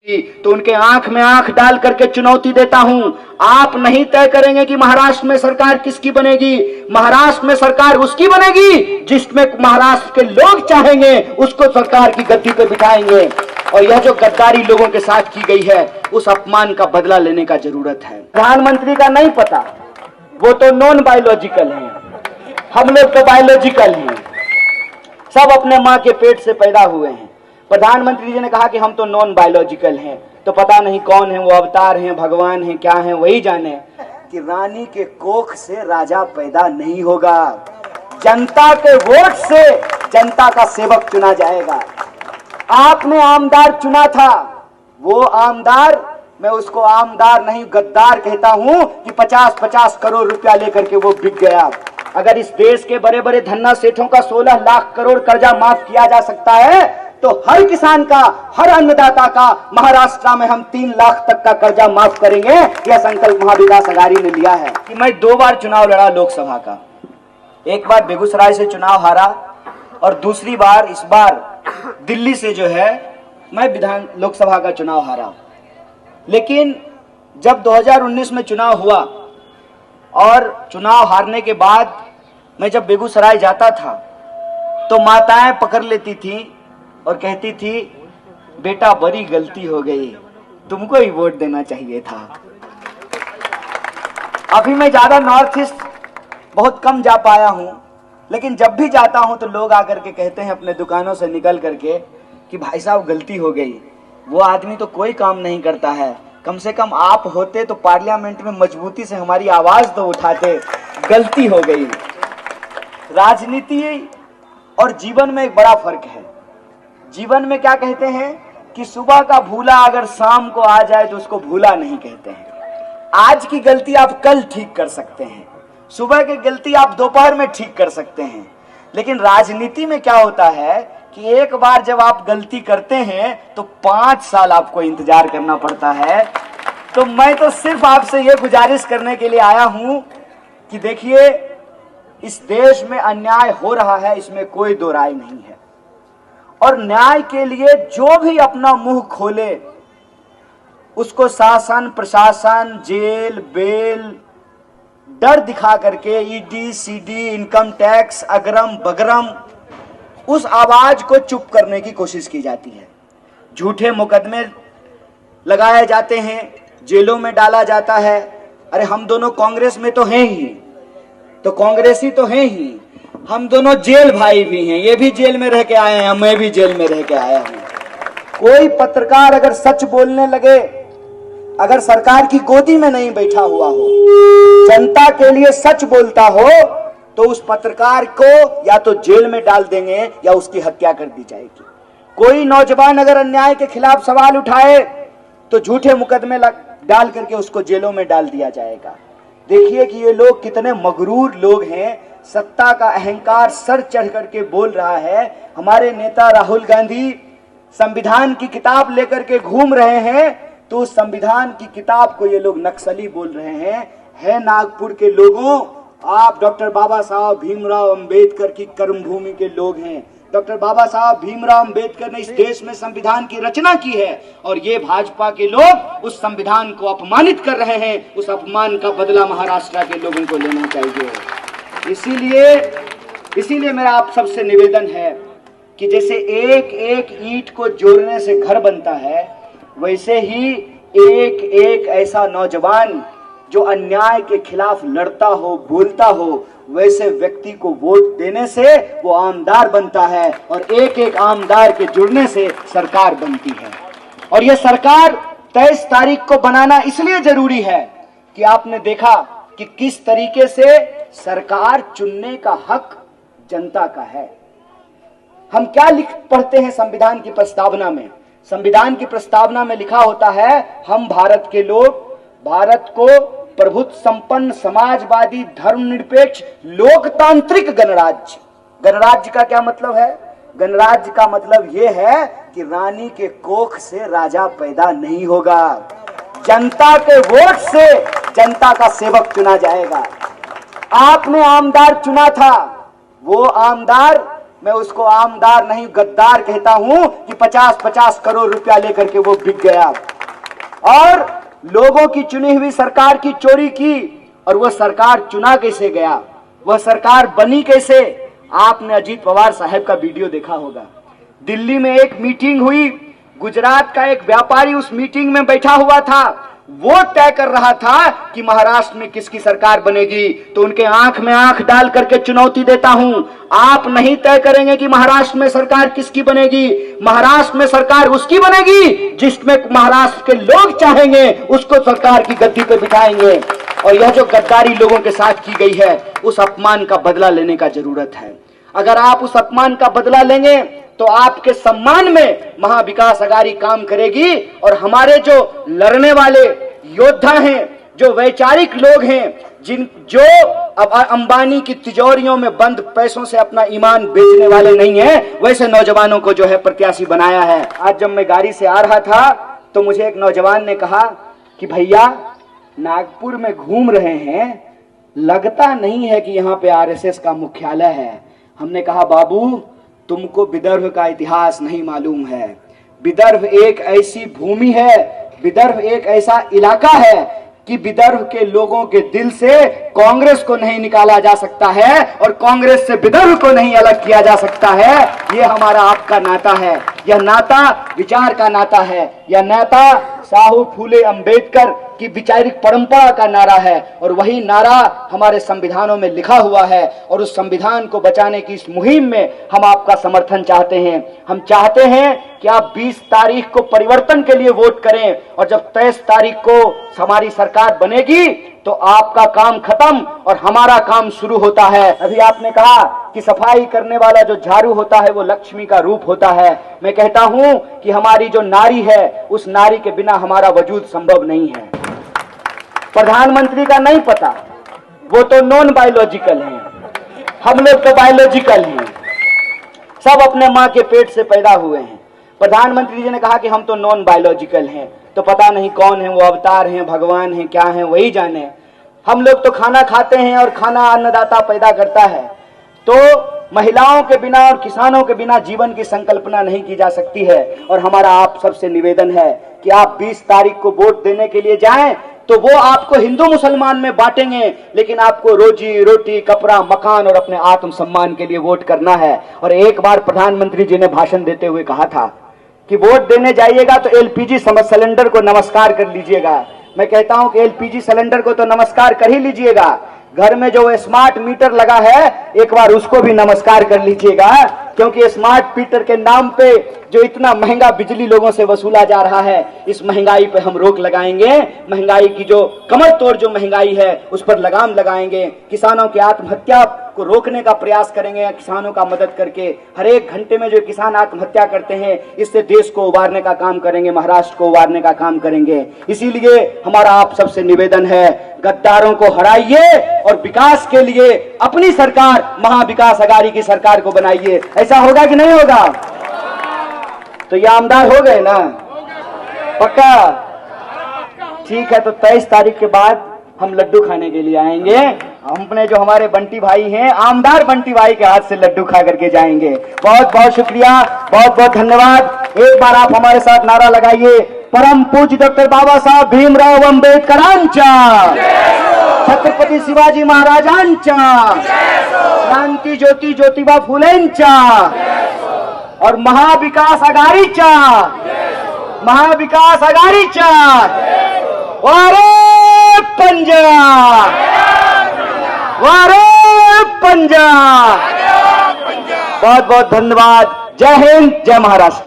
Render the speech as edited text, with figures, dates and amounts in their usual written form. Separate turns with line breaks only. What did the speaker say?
तो उनके आंख में आंख डाल करके चुनौती देता हूं। आप नहीं तय करेंगे कि महाराष्ट्र में सरकार किसकी बनेगी। महाराष्ट्र में सरकार उसकी बनेगी जिसमें महाराष्ट्र के लोग चाहेंगे, उसको सरकार की गद्दी पे बिठाएंगे। और यह जो गद्दारी लोगों के साथ की गई है, उस अपमान का बदला लेने का जरूरत है। प्रधानमंत्री का नहीं पता, वो तो नॉन बायोलॉजिकल है, हम लोग तो बायोलॉजिकल हैं, सब अपने मां के पेट से पैदा हुए हैं। प्रधानमंत्री जी ने कहा कि हम तो नॉन बायोलॉजिकल हैं, तो पता नहीं कौन है वो, अवतार हैं, भगवान हैं, क्या हैं, वही जाने। कि रानी के कोख से राजा पैदा नहीं होगा, जनता के वोट से जनता का सेवक चुना जाएगा। आपने आमदार चुना था, वो आमदार, मैं उसको आमदार नहीं गद्दार कहता हूं कि 50-50 करोड़ रुपया लेकर के वो बिक गया। अगर इस देश के बड़े बड़े धन्ना सेठों का 16 लाख करोड़ कर्जा माफ किया जा सकता है, तो हर किसान का, हर अन्नदाता का महाराष्ट्र में हम 3 लाख तक का कर्जा माफ करेंगे। यह संकल्प महाविकास अघाड़ी ने लिया है। कि मैं 2 बार चुनाव लड़ा लोकसभा का, एक बार बेगूसराय से चुनाव हारा और दूसरी बार इस बार दिल्ली से जो है मैं लोकसभा का चुनाव हारा। लेकिन जब 2019 में चुनाव हुआ और चुनाव हारने के बाद मैं जब बेगूसराय जाता था तो माताएं पकड़ लेती थी और कहती थी, बेटा बड़ी गलती हो गई, तुमको ही वोट देना चाहिए था। अभी मैं ज्यादा नॉर्थ ईस्ट बहुत कम जा पाया हूं, लेकिन जब भी जाता हूं तो लोग आकर के कहते हैं अपने दुकानों से निकल करके कि भाई साहब गलती हो गई। वो आदमी तो कोई काम नहीं करता है, कम से कम आप होते तो पार्लियामेंट में मजबूती से हमारी आवाज तो उठाते। गलती हो गई। राजनीति और जीवन में एक बड़ा फर्क है। जीवन में क्या कहते हैं कि सुबह का भूला अगर शाम को आ जाए तो उसको भूला नहीं कहते हैं। आज की गलती आप कल ठीक कर सकते हैं, सुबह की गलती आप दोपहर में ठीक कर सकते हैं। लेकिन राजनीति में क्या होता है कि एक बार जब आप गलती करते हैं तो 5 साल आपको इंतजार करना पड़ता है। तो मैं तो सिर्फ आपसे ये गुजारिश करने के लिए आया हूं कि देखिए, इस देश में अन्याय हो रहा है, इसमें कोई दो राय नहीं है। और न्याय के लिए जो भी अपना मुंह खोले उसको शासन, प्रशासन, जेल, बेल, डर दिखा करके, ED, CD, income tax, Agaram बगरम, उस आवाज को चुप करने की कोशिश की जाती है। झूठे मुकदमे लगाए जाते हैं, जेलों में डाला जाता है। अरे हम दोनों कांग्रेस में तो हैं ही, तो कांग्रेसी तो हैं ही, हम दोनों जेल भाई भी हैं, ये भी जेल में रह के आए हैं, मैं भी जेल में रह के आया हूं। कोई पत्रकार अगर सच बोलने लगे, अगर सरकार की गोदी में नहीं बैठा हुआ हो, जनता के लिए सच बोलता हो, तो उस पत्रकार को या तो जेल में डाल देंगे या उसकी हत्या कर दी जाएगी। कोई नौजवान अगर अन्याय के खिलाफ सवाल उठाए तो झूठे मुकदमे डाल करके उसको जेलों में डाल दिया जाएगा। देखिए कि ये लोग कितने मगरूर लोग हैं, सत्ता का अहंकार सर चढ़ करके बोल रहा है। हमारे नेता राहुल गांधी संविधान की किताब लेकर के घूम रहे हैं, तो उस संविधान की किताब को ये लोग नक्सली बोल रहे हैं। है नागपुर के लोगों, आप डॉक्टर बाबा साहब भीमराव अंबेडकर की कर्मभूमि के लोग हैं। डॉक्टर बाबा साहब भीमराव अंबेडकर ने इस देश में संविधान की रचना की है और ये भाजपा के लोग उस संविधान को अपमानित कर रहे हैं। उस अपमान का बदला महाराष्ट्र के लोगों को लेना चाहिए। इसीलिए मेरा आप सबसे निवेदन है कि जैसे एक एक ईंट को जोड़ने से घर बनता है, वैसे ही एक एक ऐसा नौजवान जो अन्याय के खिलाफ लड़ता हो, बोलता हो, वैसे व्यक्ति को वोट देने से वो आमदार बनता है और एक एक आमदार के जुड़ने से सरकार बनती है। और ये सरकार 23 तारीख को बनाना इसलिए जरूरी है कि आपने देखा कि किस तरीके से सरकार चुनने का हक जनता का है। हम क्या पढ़ते हैं संविधान की प्रस्तावना में? संविधान की प्रस्तावना में लिखा होता है, हम भारत के लोग भारत को प्रभुत्व संपन्न, समाजवादी, धर्मनिरपेक्ष, लोकतांत्रिक गणराज्य। गणराज्य का क्या मतलब है? गणराज्य का मतलब यह है कि रानी के कोख से राजा पैदा नहीं होगा, जनता के वोट से जनता का सेवक चुना जाएगा। आपने आमदार चुना था, वो आमदार मैं उसको आमदार नहीं गद्दार कहता हूं कि 50-50 करोड़ रुपया लेकर के वो बिक गया और लोगों की चुनी हुई सरकार की चोरी की। और वह सरकार चुना कैसे गया, वह सरकार बनी कैसे? आपने अजीत पवार साहब का वीडियो देखा होगा। दिल्ली में एक मीटिंग हुई, गुजरात का एक व्यापारी उस मीटिंग में बैठा हुआ था, वो तय कर रहा था कि महाराष्ट्र में किसकी सरकार बनेगी। तो उनके आंख में आंख डाल करके चुनौती देता हूं, आप नहीं तय करेंगे कि महाराष्ट्र में सरकार किसकी बनेगी। महाराष्ट्र में सरकार उसकी बनेगी जिसमें महाराष्ट्र के लोग चाहेंगे उसको सरकार की गद्दी पे बिठाएंगे। और यह जो गद्दारी लोगों के साथ की गई है, उस अपमान का बदला लेने का जरूरत है। अगर आप उस अपमान का बदला लेंगे तो आपके सम्मान में महाविकास अघाड़ी काम करेगी। और हमारे जो लड़ने वाले योद्धा हैं, जो वैचारिक लोग हैं, जो अब अंबानी की तिजोरियों में बंद पैसों से अपना ईमान बेचने वाले नहीं हैं, वैसे नौजवानों को जो है प्रत्याशी बनाया है। आज जब मैं गाड़ी से आ रहा था तो मुझे एक नौजवान ने कहा कि भैया नागपुर में घूम रहे हैं, लगता नहीं है कि यहाँ पे आरएसएस का मुख्यालय है। हमने कहा बाबू तुमको विदर्भ का इतिहास नहीं मालूम है। विदर्भ एक ऐसी भूमि है, विदर्भ एक ऐसा इलाका है कि विदर्भ के लोगों के दिल से कांग्रेस को नहीं निकाला जा सकता है और कांग्रेस से विदर्भ को नहीं अलग किया जा सकता है। ये हमारा आपका नाता है, यह नाता विचार का नाता है, यह नाता साहू फूले अंबेडकर की वैचारिक परंपरा का नारा है। और वही नारा हमारे संविधानों में लिखा हुआ है। और उस संविधान को बचाने की इस मुहिम में हम आपका समर्थन चाहते हैं। हम चाहते हैं कि आप 20 तारीख को परिवर्तन के लिए वोट करें और जब 23 तारीख को हमारी सरकार बनेगी तो आपका काम खत्म और हमारा काम शुरू होता है। अभी आपने कहा कि सफाई करने वाला जो झाड़ू होता है वो लक्ष्मी का रूप होता है। मैं कहता हूं कि हमारी जो नारी है, उस नारी के बिना हमारा वजूद संभव नहीं है। प्रधानमंत्री का नहीं पता, वो तो नॉन बायोलॉजिकल हैं, हम लोग तो बायोलॉजिकल हैं, सब अपने माँ के पेट से पैदा हुए हैं। प्रधानमंत्री जी ने कहा कि हम तो नॉन बायोलॉजिकल हैं, तो पता नहीं कौन है वो, अवतार हैं, भगवान हैं, क्या हैं, वही जाने। हम लोग तो खाना खाते हैं और खाना अन्नदाता पैदा करता है। तो महिलाओं के बिना और किसानों के बिना जीवन की संकल्पना नहीं की जा सकती है। और हमारा आप सबसे निवेदन है कि आप 20 तारीख को वोट देने के लिए जाएं तो वो आपको हिंदू मुसलमान में बांटेंगे, लेकिन आपको रोजी रोटी, कपड़ा, मकान और अपने आत्मसम्मान के लिए वोट करना है। और एक बार प्रधानमंत्री जी ने भाषण देते हुए कहा था कि वोट देने जाइएगा तो एलपीजी सिलेंडर को नमस्कार कर लीजिएगा। मैं कहता हूं कि एलपीजी सिलेंडर को तो नमस्कार कर ही लीजिएगा, घर में जो स्मार्ट मीटर लगा है एक बार उसको भी नमस्कार कर लीजिएगा, क्योंकि स्मार्ट मीटर के नाम पे जो इतना महंगा बिजली लोगों से वसूला जा रहा है, इस महंगाई पे हम रोक लगाएंगे। महंगाई की जो कमर तोड़ जो महंगाई है उस पर लगाम लगाएंगे। किसानों की आत्महत्या को रोकने का प्रयास करेंगे, किसानों का मदद करके। हर एक घंटे में जो किसान आत्महत्या करते हैं, इससे देश को उबारने का काम करेंगे, महाराष्ट्र को उबारने का काम करेंगे। इसीलिए हमारा आप सबसे निवेदन है, गद्दारों को हराइए और विकास के लिए अपनी सरकार महाविकास अघाड़ी की सरकार को बनाइए। ऐसा होगा कि नहीं होगा? तो ये आमदार हो गए ना? पक्का? ठीक है, तो 23 तारीख के बाद हम लड्डू खाने के लिए आएंगे। अपने जो हमारे बंटी भाई हैं, आमदार बंटी भाई के हाथ से लड्डू खा करके जाएंगे। बहुत बहुत शुक्रिया, बहुत बहुत धन्यवाद। एक बार आप हमारे साथ नारा लगाइए, परम पूज्य डॉक्टर बाबा साहब भीमराव अंबेडकरांचा, छत्रपति शिवाजी महाराजांचा, क्रांती ज्योती ज्योतिबा फुलेंचा और महाविकास आघाडीचा, महाविकास आघाडीचा वारे पंजाब, वारे पंजाब। बहुत बहुत धन्यवाद। जय हिंद, जय महाराष्ट्र।